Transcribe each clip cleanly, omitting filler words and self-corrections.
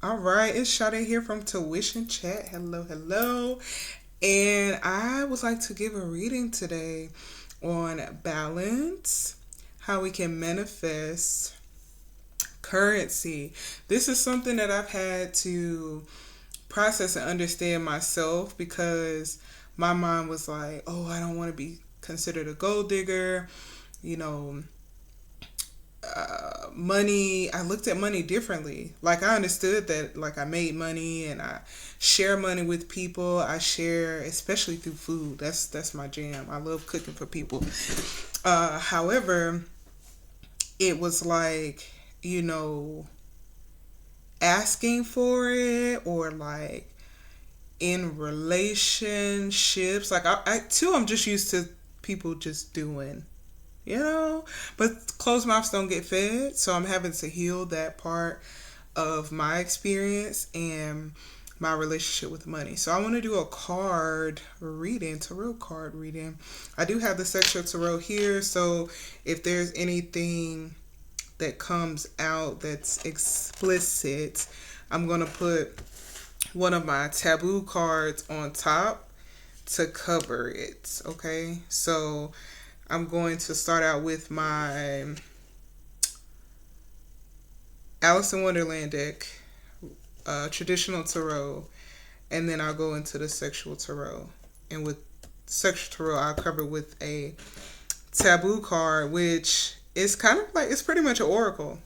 All right, it's Sade here from Tuition Chat. Hello, hello. And I would like to give a reading today on balance, how we can manifest currency. This is something that I've had to process and understand myself because my mind was like, oh, I don't want to be considered a gold digger. You know, money, I looked at money differently. Like I understood that like I made money and I share money with people. I share especially through food. That's my jam. I love cooking for people. However, it was like, you know, asking for it or like in relationships. Like I'm just used to people just doing, you know, but closed mouths don't get fed, so I'm having to heal that part of my experience and my relationship with money. So I want to do a card reading, tarot card reading. I do have the sexual tarot here, so if there's anything that comes out that's explicit, I'm going to put one of my taboo cards on top to cover it. Okay, so I'm going to start out with my Alice in Wonderland deck, traditional tarot, and then I'll go into the sexual tarot. And with sexual tarot, I'll cover with a taboo card, which is kind of like, it's pretty much an oracle.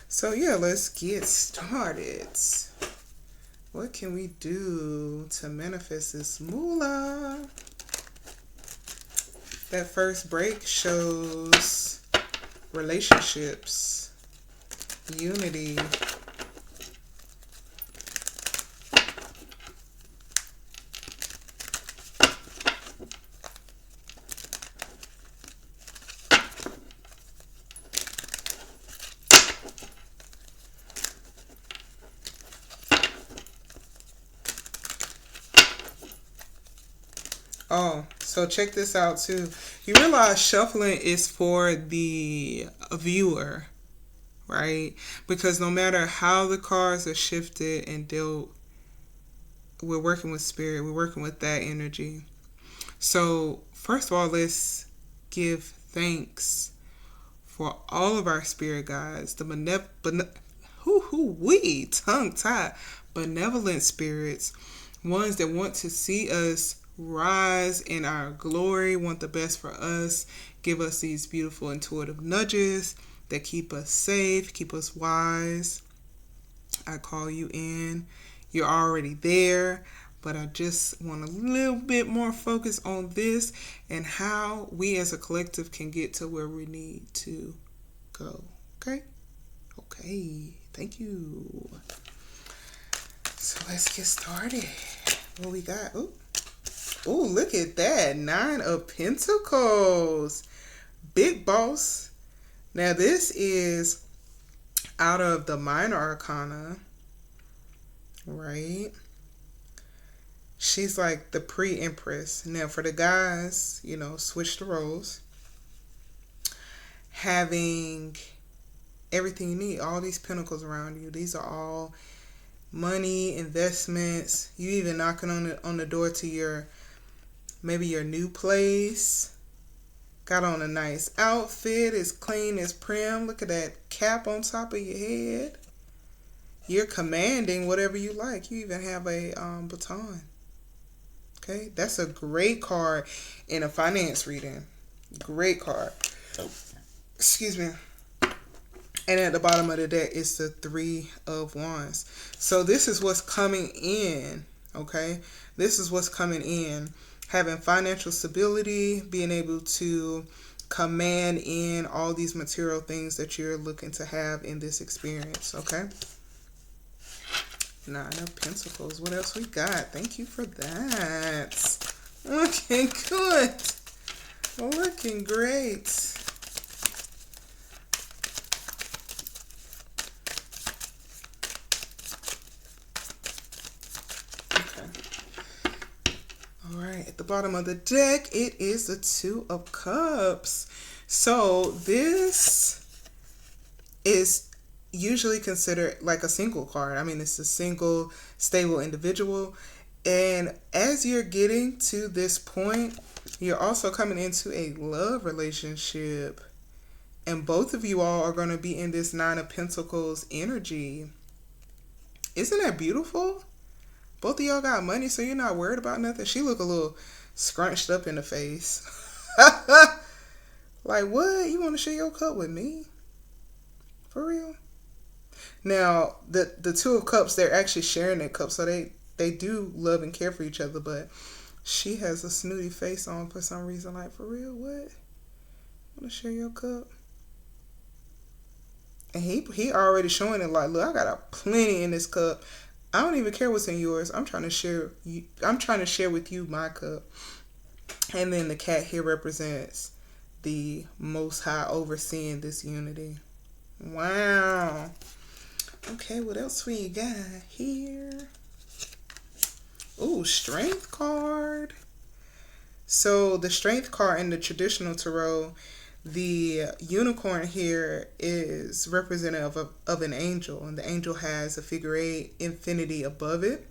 So yeah, let's get started. What can we do to manifest this moolah? That first break shows relationships, unity. Oh, so check this out too. You realize shuffling is for the viewer, right? Because no matter how the cards are shifted and dealt, we're working with spirit, we're working with that energy. So, first of all, let's give thanks for all of our spirit guides, the we tongue tied benevolent spirits, ones that want to see us rise in our glory, want the best for us, give us these beautiful intuitive nudges that keep us safe, keep us wise. I call you in. You're already there, but I just want a little bit more focus on this and how we as a collective can get to where we need to go. Okay? Okay. Thank you. So let's get started. What we got? Ooh, look at that. 9 of Pentacles. Big boss. Now this is out of the Minor Arcana, right? She's like the pre-empress. Now for the guys, you know, switch the roles. Having everything you need, all these pentacles around you. These are all money, investments. You even knocking on the door to your maybe your new place. Got on a nice outfit. It's clean, it's prim. Look at that cap on top of your head. You're commanding whatever you like. You even have a baton. Okay, that's a great card in a finance reading. Great card. Excuse me. And at the bottom of the deck is the 3 of Wands. So this is what's coming in. Okay, this is what's coming in. Having financial stability, being able to command in all these material things that you're looking to have in this experience. Okay. 9 of Pentacles. What else we got? Thank you for that. Looking good. Looking great. Okay. All right. At the bottom of the deck, it is the 2 of Cups. So this is usually considered like a single card. I mean, it's a single, stable individual. And as you're getting to this point, you're also coming into a love relationship. And both of you all are going to be in this Nine of Pentacles energy. Isn't that beautiful? Both of y'all got money, so you're not worried about nothing. She look a little scrunched up in the face. Like, what? You want to share your cup with me? For real? Now, the Two of Cups, they're actually sharing their cup, so they do love and care for each other, but she has a snooty face on for some reason. Like, for real? What? Want to share your cup? And he already showing it like, look, I got a plenty in this cup. I don't even care what's in yours. I'm trying to share with you my cup. And then the cat here represents the Most High overseeing this unity. Wow. Okay, what else we got here? Ooh, Strength card. So the Strength card in the traditional tarot, the unicorn here is representative of an angel, and the angel has a figure 8 infinity above it.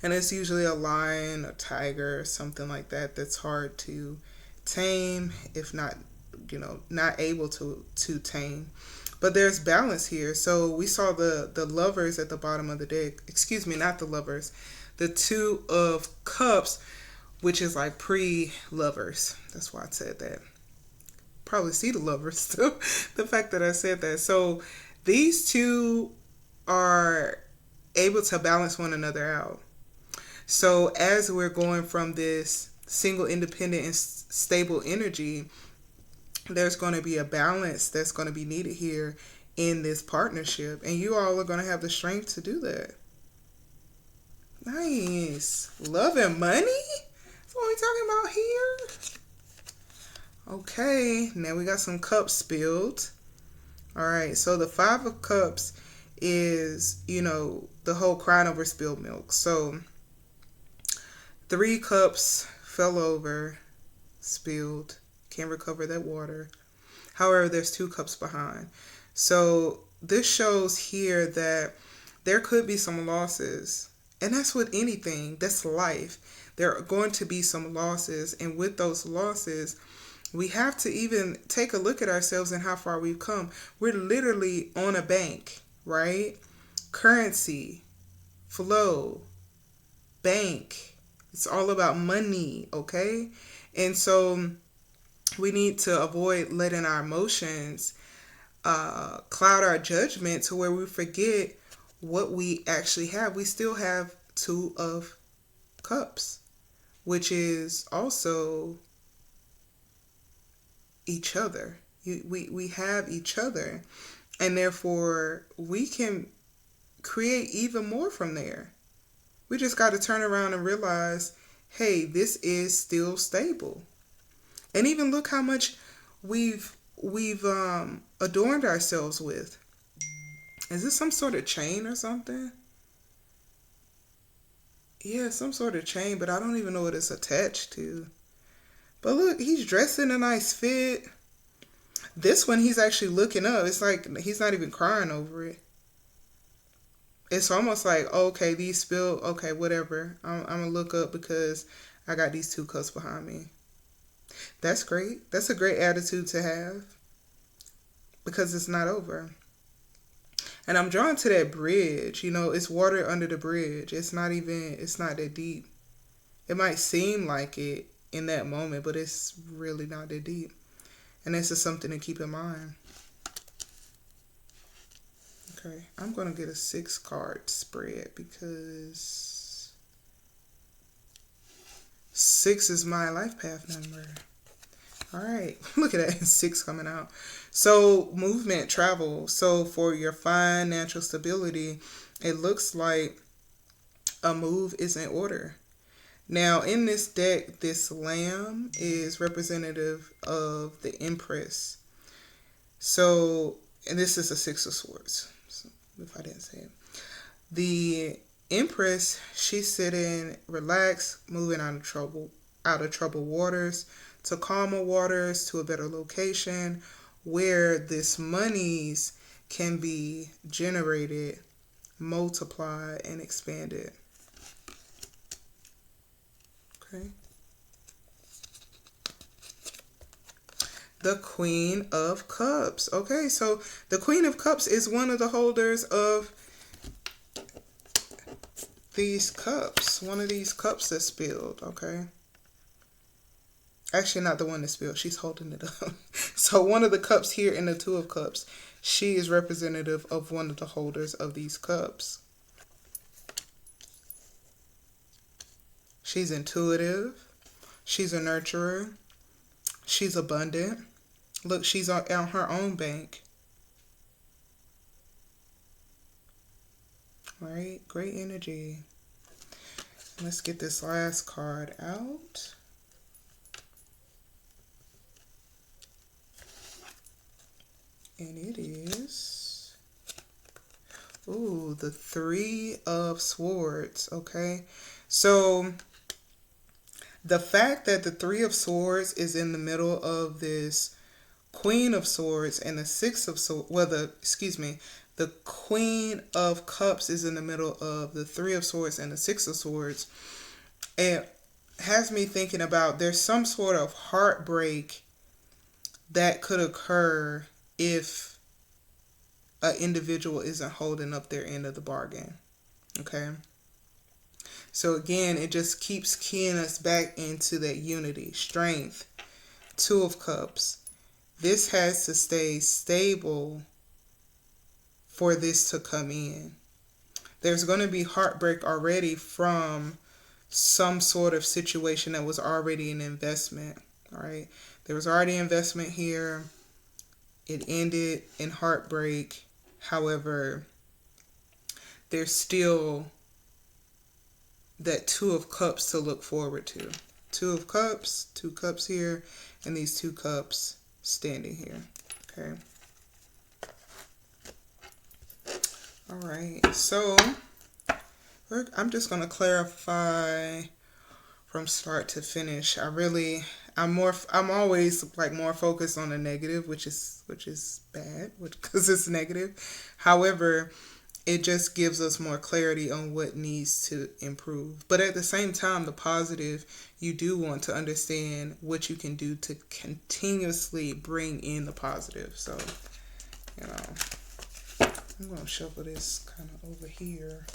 And it's usually a lion, a tiger, or something like that that's hard to tame, if not, not able to tame. But there's balance here. So we saw the lovers at the bottom of the deck. Excuse me, not the lovers. The Two of Cups, which is like pre-lovers. That's why I said that. Probably see the lovers too. The fact that I said that. So these two are able to balance one another out. So as we're going from this single, independent, and stable energy, there's going to be a balance that's going to be needed here in this partnership. And you all are going to have the strength to do that. Nice. Love and money? That's what we're talking about here? Okay, now we got some cups spilled. All right, so the Five of Cups is, the whole crying over spilled milk. So 3 cups fell over, spilled, can't recover that water. However, there's 2 cups behind. So this shows here that there could be some losses. And that's with anything. That's life. There are going to be some losses. And with those losses, we have to even take a look at ourselves and how far we've come. We're literally on a bank, right? Currency, flow, bank. It's all about money, okay? And so we need to avoid letting our emotions cloud our judgment to where we forget what we actually have. We still have 2 of Cups, which is also each other. We have each other, and therefore we can create even more from there. We just got to turn around and realize, hey, this is still stable. And even look how much we've adorned ourselves with. Is this some sort of chain or something? Yeah, some sort of chain, but I don't even know what it's attached to. But look, he's dressed in a nice fit. This one, he's actually looking up. It's like he's not even crying over it. It's almost like, okay, these spill. Okay, whatever. I'm going to look up because I got these 2 cups behind me. That's great. That's a great attitude to have because it's not over. And I'm drawn to that bridge. It's water under the bridge. It's not that deep. It might seem like it in that moment, but it's really not that deep. And this is something to keep in mind. Okay, I'm going to get a 6-card spread because 6 is my life path number. All right, look at that, 6 coming out. So movement, travel. So for your financial stability, it looks like a move is in order. Now in this deck, this lamb is representative of the Empress. So, and this is a 6 of Swords, so if I didn't say it. The Empress, she's sitting relaxed, moving out of troubled waters to calmer waters, to a better location where this money's can be generated, multiplied, and expanded. Okay. The Queen of Cups. Okay, so the Queen of Cups is one of the holders of these cups. One of these cups that spilled, okay? Actually, not the one that spilled. She's holding it up. So one of the cups here in the Two of Cups, she is representative of one of the holders of these cups. She's intuitive. She's a nurturer. She's abundant. Look, she's on her own bank. All right, great energy. Let's get this last card out. And it is, ooh, the Three of Swords, okay? So the fact that the Three of Swords is in the middle of this Queen of Swords and the Six of Swords, well, the Queen of Cups is in the middle of the Three of Swords and the Six of Swords. It has me thinking about there's some sort of heartbreak that could occur if an individual isn't holding up their end of the bargain. Okay. So again, it just keeps keying us back into that unity, strength, Two of Cups. This has to stay stable for this to come in. There's going to be heartbreak already from some sort of situation that was already an investment. All right. There was already investment here. It ended in heartbreak. However, there's still that Two of Cups to look forward to. Two of Cups, two cups here, and these two cups standing here. Okay. All right. So I'm just going to clarify from start to finish. I'm always like more focused on the negative, which is bad because it's negative. However, it just gives us more clarity on what needs to improve. But at the same time, the positive, you do want to understand what you can do to continuously bring in the positive. So, I'm going to shuffle this kind of over here.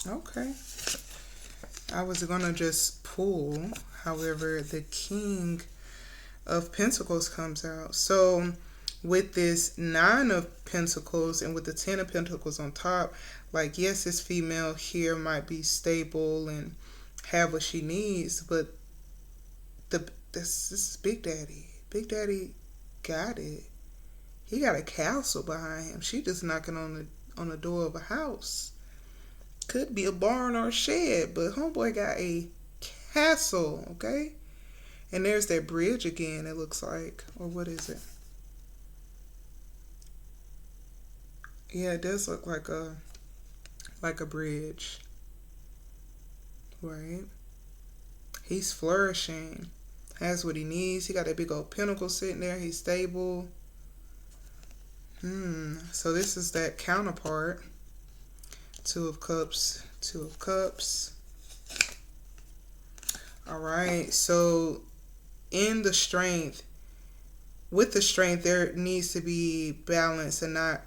Okay. I was going to just pull. However, the King of Pentacles comes out. So with this Nine of Pentacles and with the Ten of Pentacles on top, like, yes, this female here might be stable and have what she needs, but this is Big Daddy. Big Daddy got it. He got a castle behind him. She just knocking on the door of a house. Could be a barn or a shed, but homeboy got a castle, okay? And there's that bridge again, it looks like. Or what is it? Yeah, it does look like a bridge. Right? He's flourishing. Has what he needs. He got that big old pinnacle sitting there. He's stable. So this is that counterpart. Two of Cups, Two of Cups. All right. So with the strength, there needs to be balance and not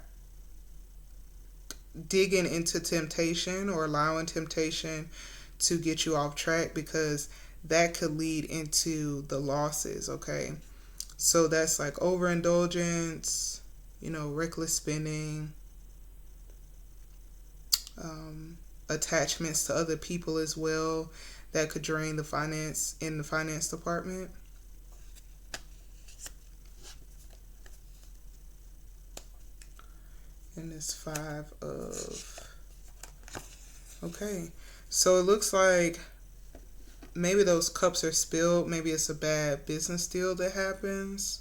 digging into temptation or allowing temptation to get you off track, because that could lead into the losses, okay? So that's like overindulgence, reckless spending, attachments to other people as well that could drain the finance in the finance department. And this 5 of... Okay, so it looks like maybe those cups are spilled. Maybe it's a bad business deal that happens.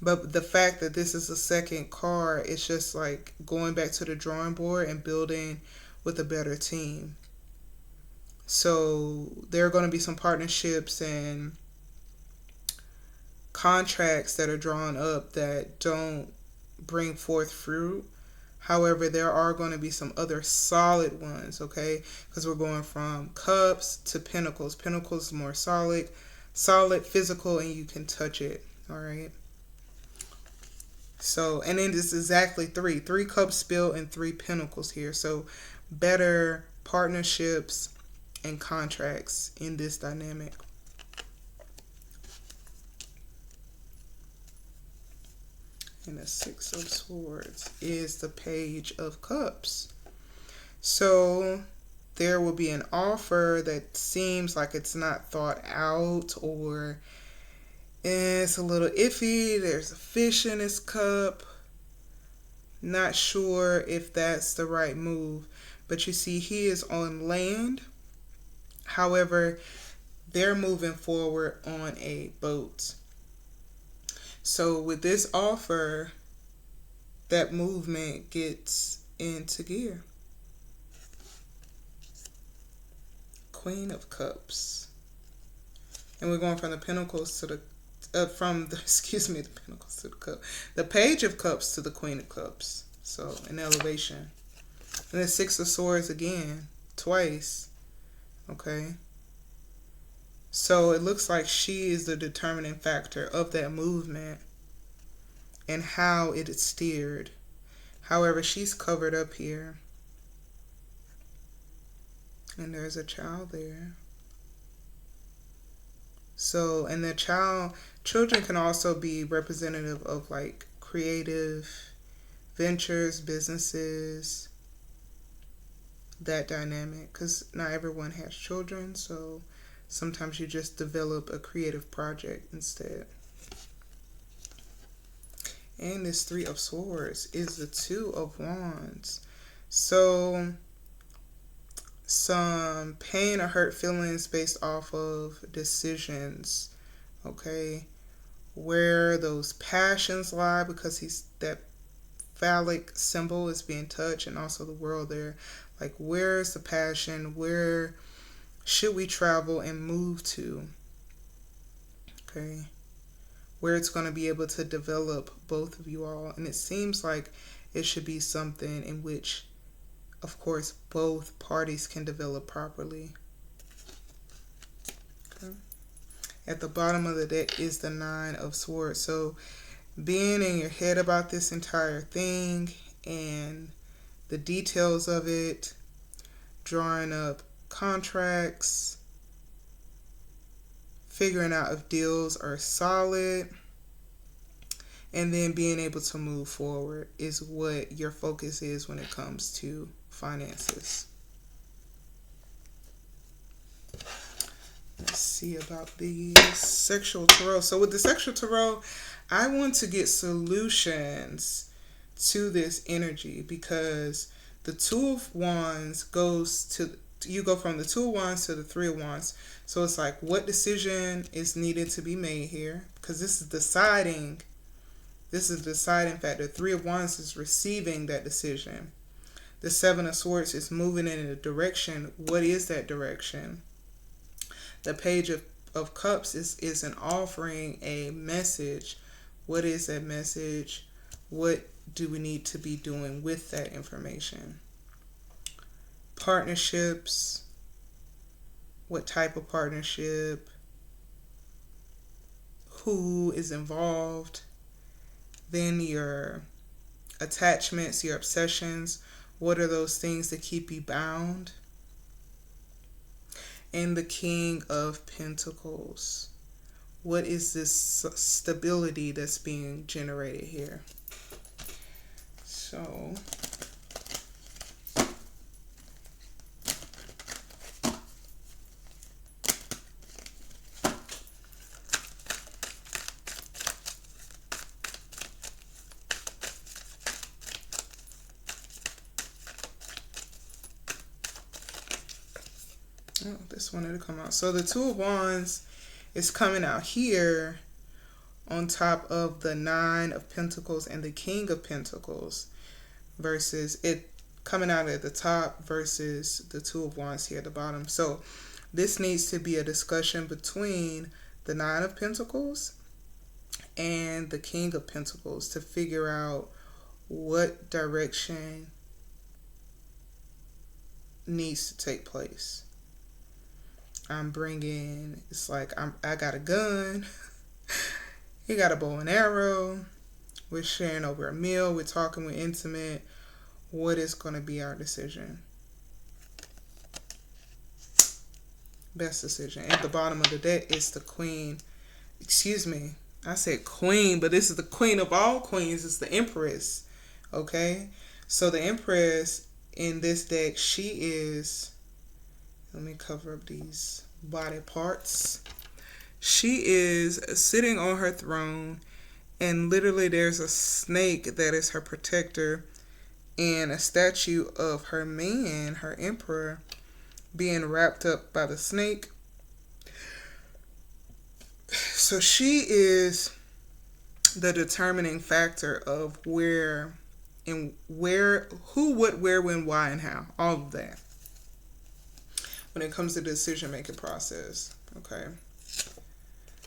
But the fact that this is a second card, it's just like going back to the drawing board and building with a better team. So there are going to be some partnerships and contracts that are drawn up that don't bring forth fruit. However, there are going to be some other solid ones, okay? Because we're going from cups to pentacles. Pentacles is more solid, physical, and you can touch it, all right? So, and then it's exactly 3 cups spilled and 3 pentacles here. So, better partnerships and contracts in this dynamic. And the 6 of Swords is the Page of Cups. So there will be an offer that seems like it's not thought out, or it's a little iffy. There's a fish in his cup. Not sure if that's the right move. But you see, he is on land. However, they're moving forward on a boat. So with this offer, that movement gets into gear. Queen of Cups. And we're going from the Pentacles to the the Pentacles to the Cup. The Page of Cups to the Queen of Cups. So an elevation. And the 6 of Swords again, twice. Okay. So it looks like she is the determining factor of that movement and how it is steered. However, she's covered up here. And there's a child there. So, and the children can also be representative of like creative ventures, businesses, that dynamic. Because not everyone has children, so sometimes you just develop a creative project instead. And this 3 of Swords is the 2 of Wands. So some pain or hurt feelings based off of decisions, okay? Where those passions lie, because that phallic symbol is being touched, and also the world there. Like, where's the passion? Where should we travel and move to? Okay. Where it's going to be able to develop both of you all. And it seems like it should be something in which, of course, both parties can develop properly. Okay. At the bottom of the deck is the 9 of Swords. So being in your head about this entire thing and the details of it, drawing up contracts, figuring out if deals are solid, and then being able to move forward is what your focus is when it comes to finances. Let's see about the sexual tarot. So with the sexual tarot, I want to get solutions to this energy, because the 2 of Wands goes to, you go from the 2 of Wands to the 3 of Wands. So it's like, what decision is needed to be made here? Because this is deciding. This is the deciding factor. 3 of Wands is receiving that decision. The 7 of Swords is moving in a direction. What is that direction? The Page of Cups is an offering, a message. What is that message? What do we need to be doing with that information? Partnerships. What type of partnership? Who is involved? Then your attachments, your obsessions. What are those things that keep you bound? And the King of Pentacles. What is this stability that's being generated here? So Oh, this wanted to come out. So the Two of Wands is coming out here on top of the Nine of Pentacles and the King of Pentacles, versus it coming out at the top versus the Two of Wands here at the bottom. So this needs to be a discussion between the Nine of Pentacles and the King of Pentacles to figure out what direction needs to take place. I'm bringing, it's like I got a gun, he got a bow and arrow, we're sharing over a meal, we're talking, we're intimate. What is going to be our decision? Best decision. At the bottom of the deck is the Queen. Excuse me, I said Queen, but this is the Queen of all queens. It's the Empress. Okay? So the Empress in this deck, she is, let me cover up these body parts. She is sitting on her throne, and literally there's a snake that is her protector, and a statue of her man, her emperor, being wrapped up by the snake. So she is the determining factor of where and where, who, what, where, when, why, and how. All of that when it comes to the decision making process. Okay.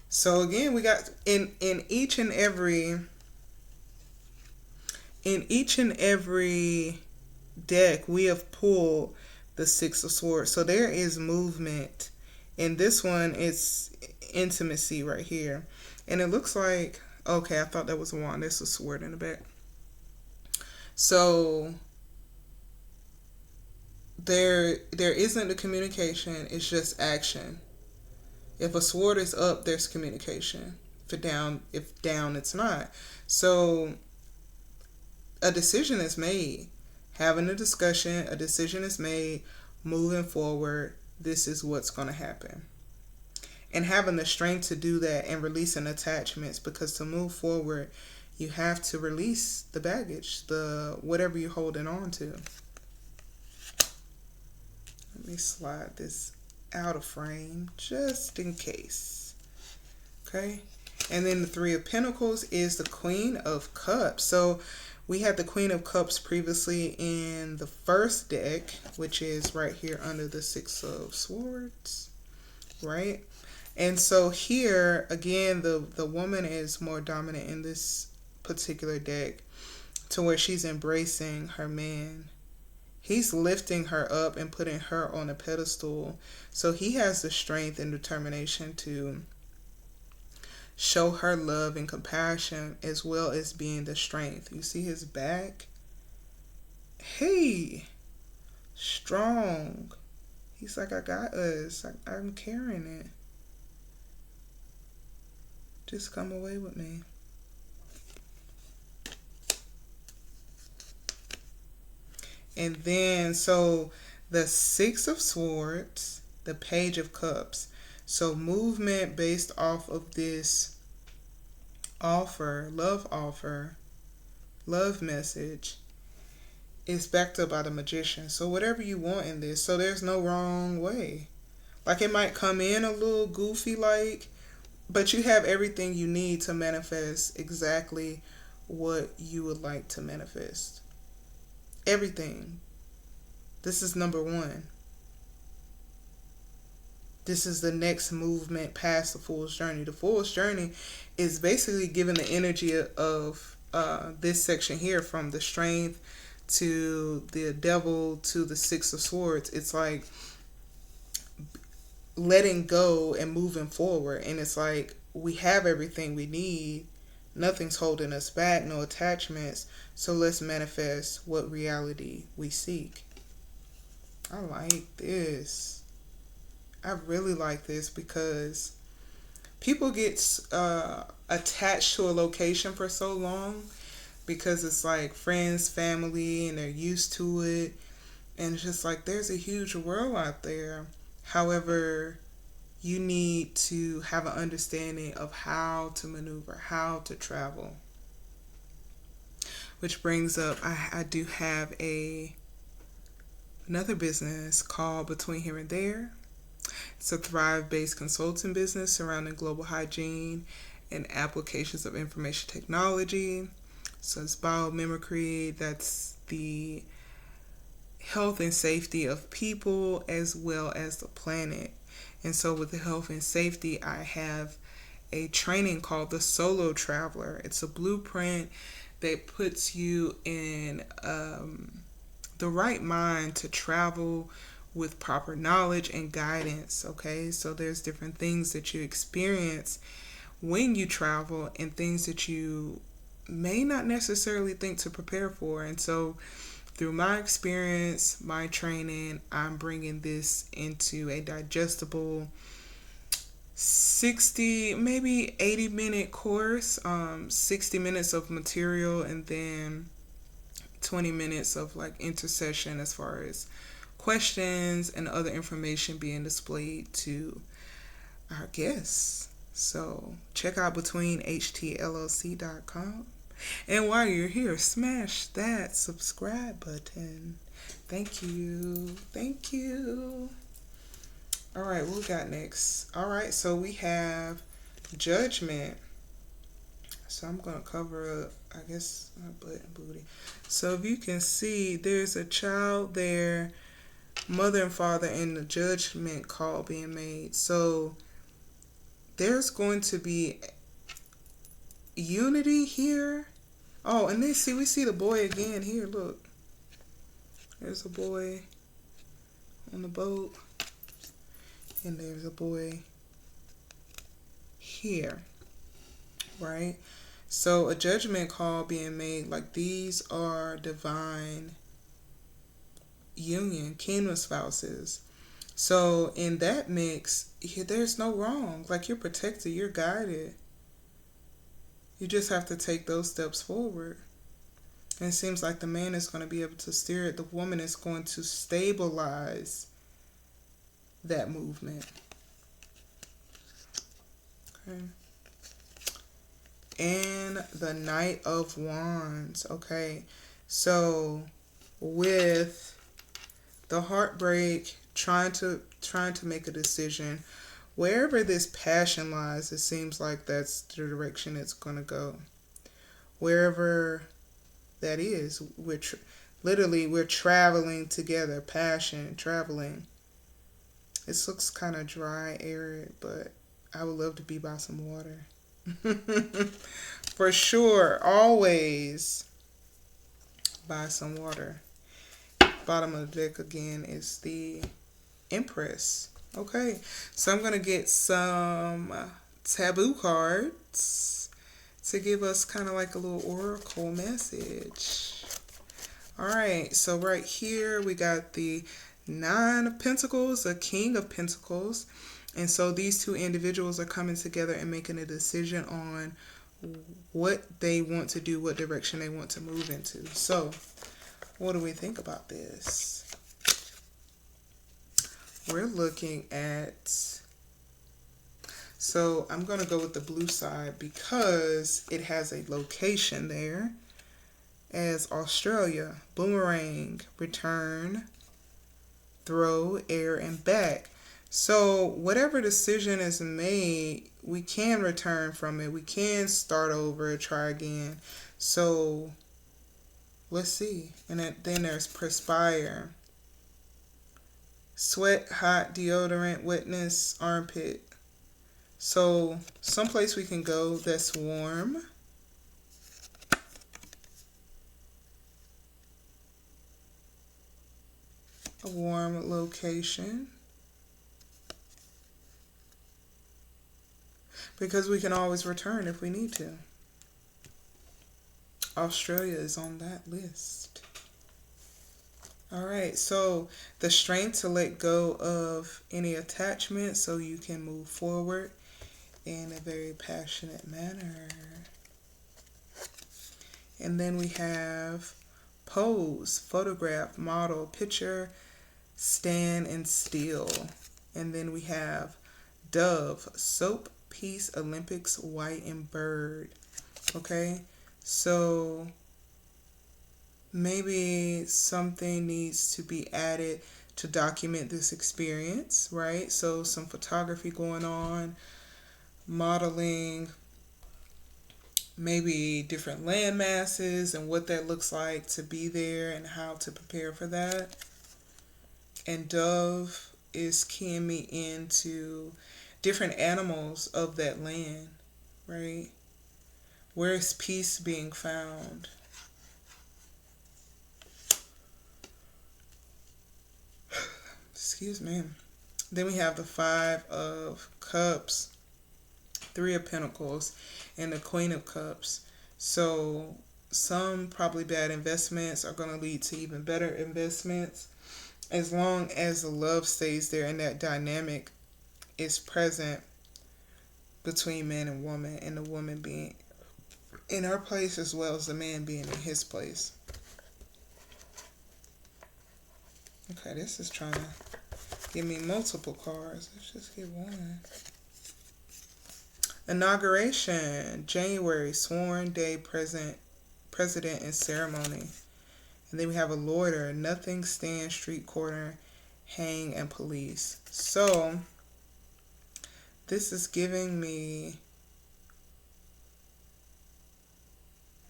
So again, we got in each and every deck, we have pulled the Six of Swords. So there is movement. In this one, it's intimacy right here. And it looks like, okay, I thought that was a wand. There's a sword in the back. So there isn't the communication. It's just action. If a sword is up, there's communication. If down, it's not. So a decision is made. Having a discussion, a decision is made, moving forward, this is what's going to happen. And having the strength to do that and releasing attachments, because to move forward, you have to release the baggage, the whatever you're holding on to. Let me slide this out of frame just in case. Okay. And then the Three of Pentacles is the Queen of Cups. So we had the Queen of Cups previously in the first deck, which is right here under the Six of Swords, right? And so here, again, the woman is more dominant in this particular deck, to where she's embracing her man. He's lifting her up and putting her on a pedestal. So he has the strength and determination to show her love and compassion, as well as being the strength. You see his back? Hey, strong. He's like, I got us. I'm carrying it. Just come away with me. And then, so the Six of Swords, the Page of Cups. So movement based off of this offer, love message, is backed up by the Magician. So whatever you want in this, so there's no wrong way. Like, it might come in a little goofy, like, but you have everything you need to manifest exactly what you would like to manifest. Everything. This is number one. This is the next movement past the Fool's Journey. The Fool's Journey is basically giving the energy of this section here, from the Strength to the Devil to the Six of Swords. It's like letting go and moving forward. And it's like, we have everything we need. Nothing's holding us back, no attachments. So let's manifest what reality we seek. I like this. I really like this, because people get attached to a location for so long, because it's like friends, family, and they're used to it. And it's just like, there's a huge world out there. However, you need to have an understanding of how to maneuver, how to travel. Which brings up, I do have another business called Between Here and There. It's a Thrive-based consulting business surrounding global hygiene and applications of information technology. So it's biomimicry, that's the health and safety of people as well as the planet. And so with the health and safety, I have a training called the Solo Traveler. It's a blueprint that puts you in the right mind to travel with proper knowledge and guidance. Okay, so there's different things that you experience when you travel and things that you may not necessarily think to prepare for. And so through my experience, my training, I'm bringing this into a digestible 60, maybe 80-minute course, 60 minutes of material, and then 20 minutes of like intercession as far as questions and other information being displayed to our guests. So check out betweenhtllc.com. And while you're here, smash that subscribe button. Thank you. Thank you. All right, what we got next? All right, so we have judgment. So I'm going to cover up, I guess, my butt and booty. So if you can see, there's a child there, mother and father, and the judgment call being made. So there's going to be unity here. Oh, and then we see the boy again here. Look, there's a boy on the boat, and there's a boy here, right? So a judgment call being made, like these are divine union, kingdom spouses. So in that mix, there's no wrong. Like you're protected, you're guided. You just have to take those steps forward. And it seems like the man is going to be able to steer it. The woman is going to stabilize that movement. Okay. And the Knight of Wands. Okay. So with the heartbreak, trying to make a decision, wherever this passion lies, it seems like that's the direction it's going to go. Wherever that is, we're traveling together. Passion, traveling. This looks kind of dry, arid, but I would love to be by some water. For sure, always by some water. Bottom of the deck again is the Empress. Okay, so I'm going to get some taboo cards to give us kind of like a little oracle message. All right, so right here we got the Nine of Pentacles, the King of Pentacles. And so these two individuals are coming together and making a decision on what they want to do, what direction they want to move into. So what do we think about this? We're looking at, so I'm going to go with the blue side because it has a location there as Australia. Boomerang, return, throw, air, and back. So whatever decision is made, we can return from it. We can start over, try again. So let's see. And then there's perspire. Sweat, hot, deodorant, wetness, armpit. So someplace we can go that's warm. A warm location. Because we can always return if we need to. Australia is on that list. All right, so the strength to let go of any attachment so you can move forward in a very passionate manner. And then we have pose, photograph, model, picture, stand, and still. And then we have dove, soap, peace, Olympics, white, and bird. Okay, so maybe something needs to be added to document this experience, right? So some photography going on, modeling, maybe different land masses and what that looks like to be there and how to prepare for that. And Dove is keying me into different animals of that land, right? Where is peace being found? Excuse me. Then we have the Five of Cups, Three of Pentacles, and the Queen of Cups. So some probably bad investments are going to lead to even better investments as long as the love stays there and that dynamic is present between man and woman, and the woman being in her place as well as the man being in his place. Okay, this is trying to give me multiple cards. Let's just get one. Inauguration, January, sworn day, president and ceremony. And then we have a loiter, nothing, stand, street corner, hang, and police. So this is giving me,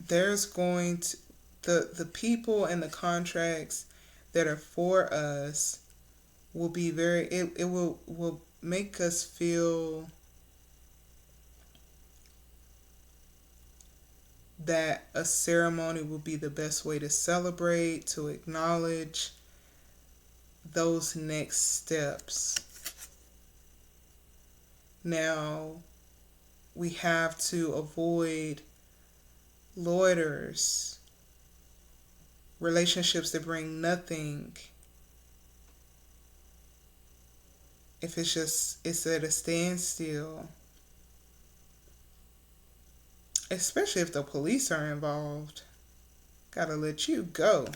there's going to, the people and the contracts that are for us will be very, it will make us feel that a ceremony will be the best way to celebrate, to acknowledge those next steps. Now, we have to avoid loiters, relationships that bring nothing. If it's at a standstill. Especially if the police are involved. Gotta let you go.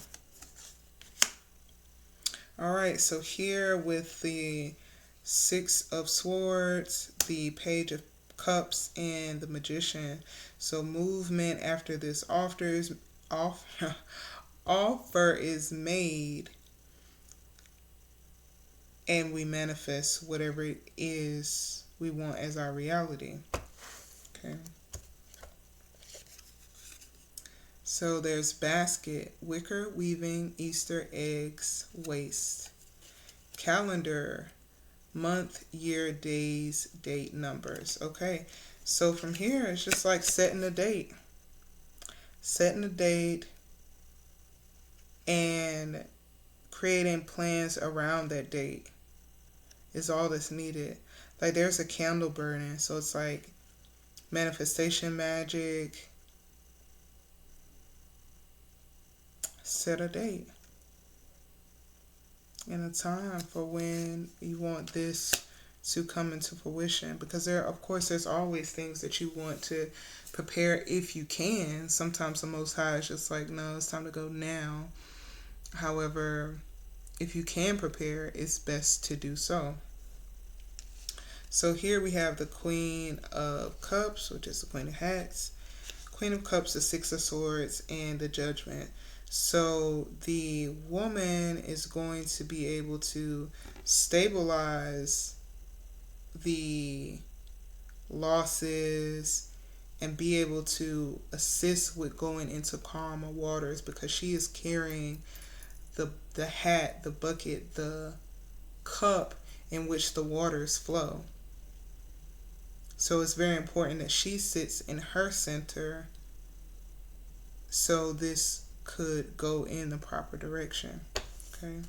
Alright, so here with the Six of Swords, the Page of Cups, and the Magician. So movement after this offer is made, and we manifest whatever it is we want as our reality. Okay. So there's basket, wicker, weaving, Easter eggs, waste. Calendar, month, year, days, date, numbers. Okay, so from here, it's just like setting a date. Setting a date and creating plans around that date is all that's needed. Like there's a candle burning, so it's like manifestation magic. Set a date and a time for when you want this to come into fruition, because there's always things that you want to prepare if you can. Sometimes the Most High is just like, no, it's time to go now. However, if you can prepare, it's best to do so. So here we have the Queen of Cups, which is the Queen of Hats. Queen of Cups, the Six of Swords, and the Judgment. So the woman is going to be able to stabilize the losses and be able to assist with going into calmer waters, because she is carrying the hat, the bucket, the cup in which the waters flow. So it's very important that she sits in her center so this could go in the proper direction. Okay.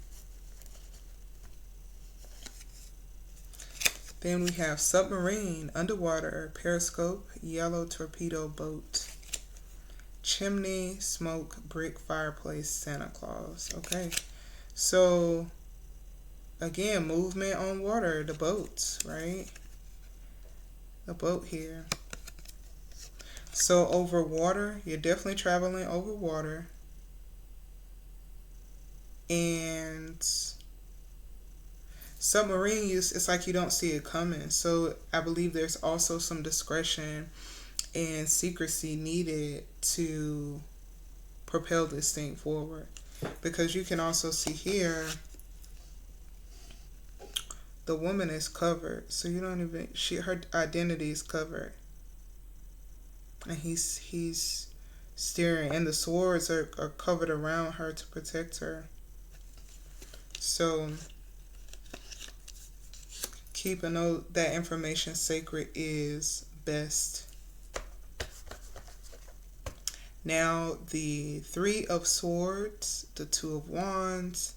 Then we have submarine, underwater, periscope, yellow torpedo boat, chimney, smoke, brick, fireplace, Santa Claus. Okay. So again, movement on water, the boats, right? The boat here. So over water, you're definitely traveling over water. And submarine use, it's like you don't see it coming. So I believe there's also some discretion and secrecy needed to propel this thing forward. Because you can also see here The woman is covered, so you don't even her identity is covered, and he's steering, and the swords are covered around her to protect her. So keeping that information sacred is best. Now the Three of Swords, the Two of Wands,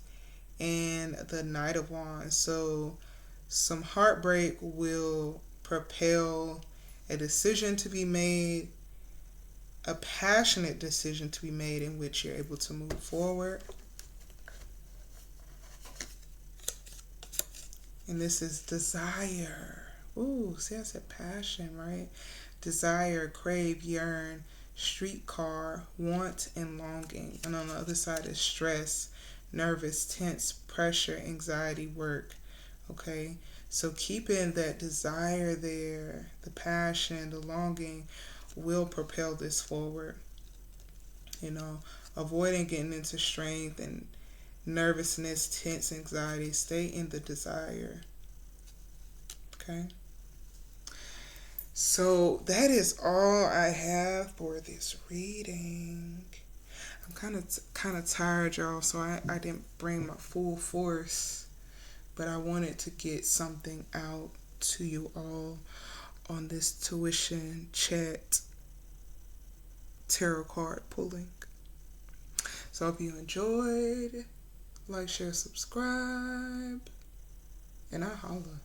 and the Knight of Wands. So some heartbreak will propel a decision to be made, a passionate decision to be made in which you're able to move forward. And this is desire. Ooh, see, I said passion, right? Desire, crave, yearn, streetcar, want, and longing. And on the other side is stress, nervous, tense, pressure, anxiety, work. Okay? So keeping that desire there, the passion, the longing, will propel this forward. Avoiding getting into strength and nervousness, tense, anxiety. Stay in the desire. Okay? So that is all I have for this reading. I'm kind of tired, y'all, so I didn't bring my full force, but I wanted to get something out to you all on this tuition chat tarot card pulling. So I hope you enjoyed. Like, share, subscribe, and I'll holla.